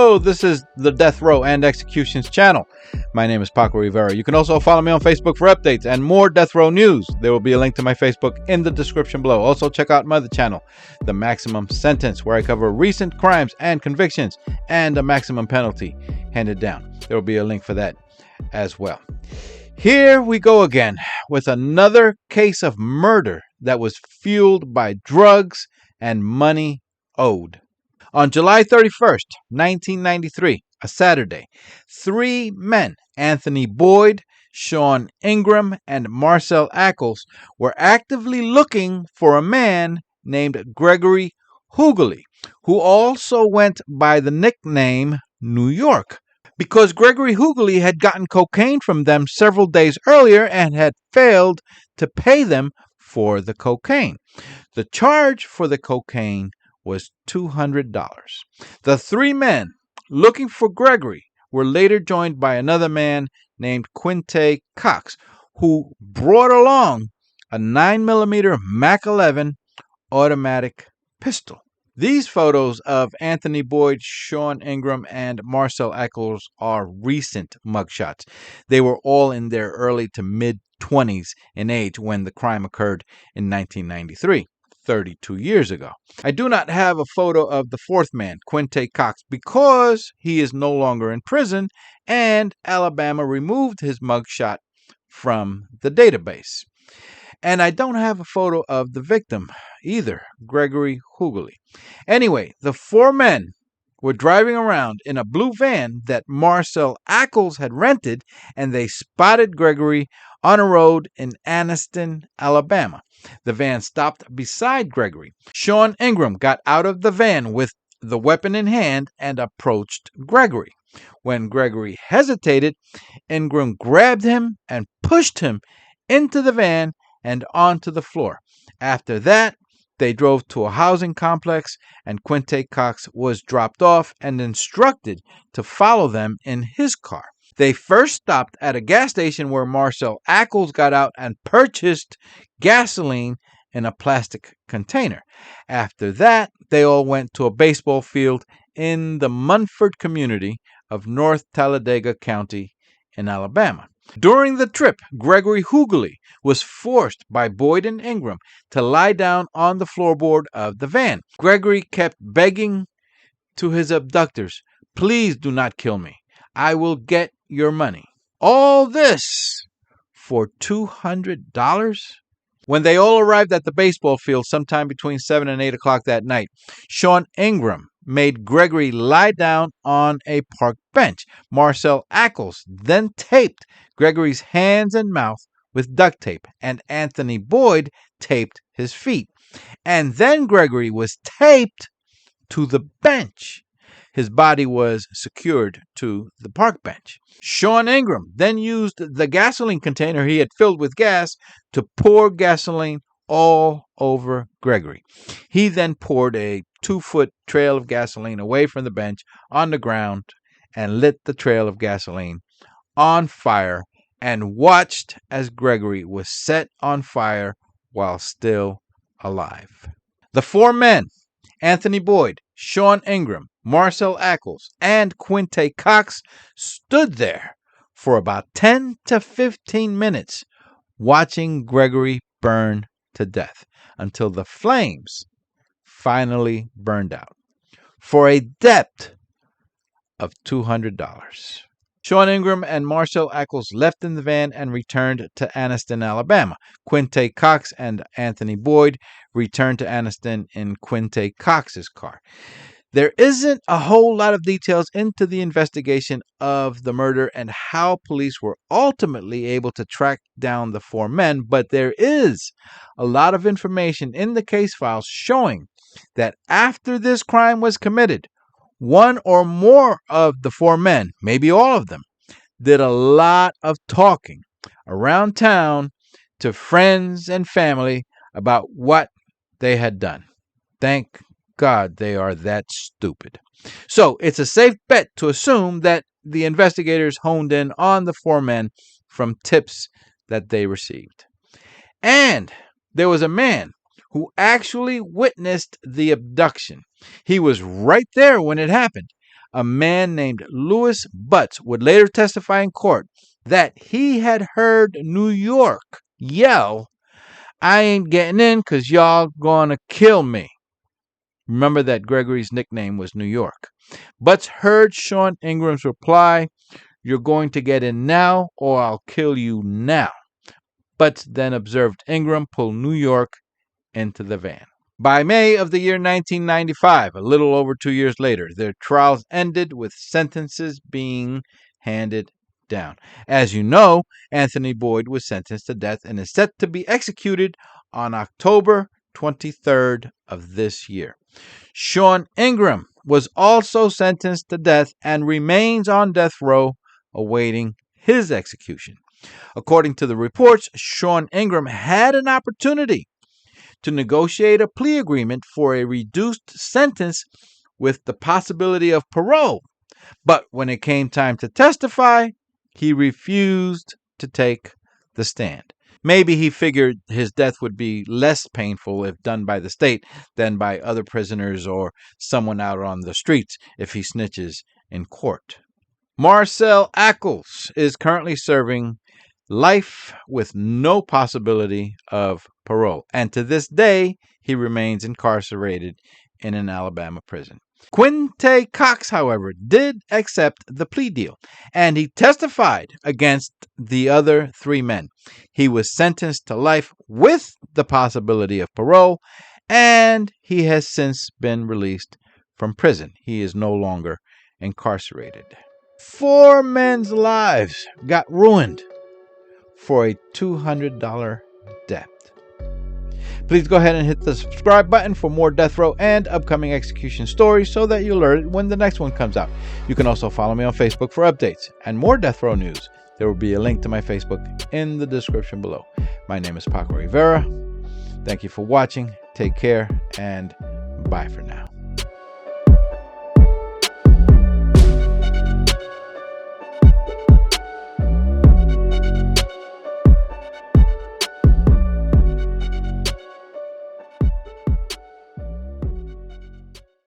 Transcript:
Hello, this is the Death Row and Executions channel. My name is Paco Rivera. You can also follow me on Facebook for updates and more Death Row news. There will be a link to my Facebook in the description below. Also, check out my other channel, The Maximum Sentence, where I cover recent crimes and convictions and a maximum penalty handed down. There will be a link for that as well. Here we go again with another case of murder that was fueled by drugs and money owed. On July 31st, 1993, a Saturday, three men, Anthony Boyd, Shawn Ingram, and Marcel Ackles, were actively looking for a man named Gregory Huguley, who also went by the nickname New York, because Gregory Huguley had gotten cocaine from them several days earlier and had failed to pay them for the cocaine. The charge for the cocaine was $200. The three men looking for Gregory were later joined by another man named Quintay Cox, who brought along a 9mm Mac 11 automatic pistol. These photos of Anthony Boyd, Shawn Ingram, and Marcel Ackles are recent mugshots. They were all in their early to mid-20s in age when the crime occurred in 1993. 32 years ago. I do not have a photo of the fourth man, Quintay Cox, because he is no longer in prison and Alabama removed his mugshot from the database. And I don't have a photo of the victim either, Gregory Huguley. Anyway, the four men were driving around in a blue van that Marcel Ackles had rented, and they spotted Gregory on a road in Anniston, Alabama. The van stopped beside Gregory. Shawn Ingram got out of the van with the weapon in hand and approached Gregory. When Gregory hesitated, Ingram grabbed him and pushed him into the van and onto the floor. After that, they drove to a housing complex, and Quintay Cox was dropped off and instructed to follow them in his car. They first stopped at a gas station where Marcel Ackles got out and purchased gasoline in a plastic container. After that, they all went to a baseball field in the Munford community of North Talladega County in Alabama. During the trip, Gregory Huguley was forced by Boyd and Ingram to lie down on the floorboard of the van. Gregory kept begging to his abductors, "Please do not kill me. I will get your money." All this for $200? When they all arrived at the baseball field sometime between 7 and 8 o'clock that night, Shawn Ingram made Gregory lie down on a park bench. Marcel Ackles then taped Gregory's hands and mouth with duct tape, and Anthony Boyd taped his feet. And then Gregory was taped to the bench. His body was secured to the park bench. Shawn Ingram then used the gasoline container he had filled with gas to pour gasoline all over Gregory. He then poured a 2-foot trail of gasoline away from the bench on the ground and lit the trail of gasoline on fire and watched as Gregory was set on fire while still alive. The four men, Anthony Boyd, Shawn Ingram, Marcel Ackles, and Quintay Cox, stood there for about 10 to 15 minutes watching Gregory burn to death until the flames finally burned out for a debt of $200. Shawn Ingram and Marcel Ackles left in the van and returned to Anniston, Alabama. Quintay Cox and Anthony Boyd returned to Anniston in Quintay Cox's car. There isn't a whole lot of details into the investigation of the murder and how police were ultimately able to track down the four men, but there is a lot of information in the case files showing that after this crime was committed, one or more of the four men, maybe all of them, did a lot of talking around town to friends and family about what they had done. Thank God they are that stupid. So it's a safe bet to assume that the investigators honed in on the four men from tips that they received. And there was a man who actually witnessed the abduction. He was right there when it happened. a man named Louis Butts would later testify in court that he had heard New York yell, "I ain't getting in because y'all gonna kill me." Remember that Gregory's nickname was New York. Butts heard Shawn Ingram's reply, "You're going to get in now or I'll kill you now." Butts then observed Ingram pull New York into the van. By May of the year 1995, a little over 2 years later, their trials ended with sentences being handed down. As you know, Anthony Boyd was sentenced to death and is set to be executed on October 23rd of this year. Shawn Ingram was also sentenced to death and remains on death row awaiting his execution. According to the reports, Shawn Ingram had an opportunity to negotiate a plea agreement for a reduced sentence with the possibility of parole. But when it came time to testify, he refused to take the stand. Maybe he figured his death would be less painful if done by the state than by other prisoners or someone out on the streets if he snitches in court. Marcel Ackles is currently serving life with no possibility of parole, and to this day he remains incarcerated in an Alabama prison. Quintay Cox, however, did accept the plea deal, and he testified against the other 3 men. He was sentenced to life with the possibility of parole, and he has since been released from prison. He is no longer incarcerated. 4 men's lives got ruined for a $200 debt. Please go ahead and hit the subscribe button for more death row and upcoming execution stories so that you'll learn when the next one comes out. You can also follow me on Facebook for updates and more death row news. There will be a link to my Facebook in the description below. My name is Paco Rivera. Thank you for watching. Take care and bye for now.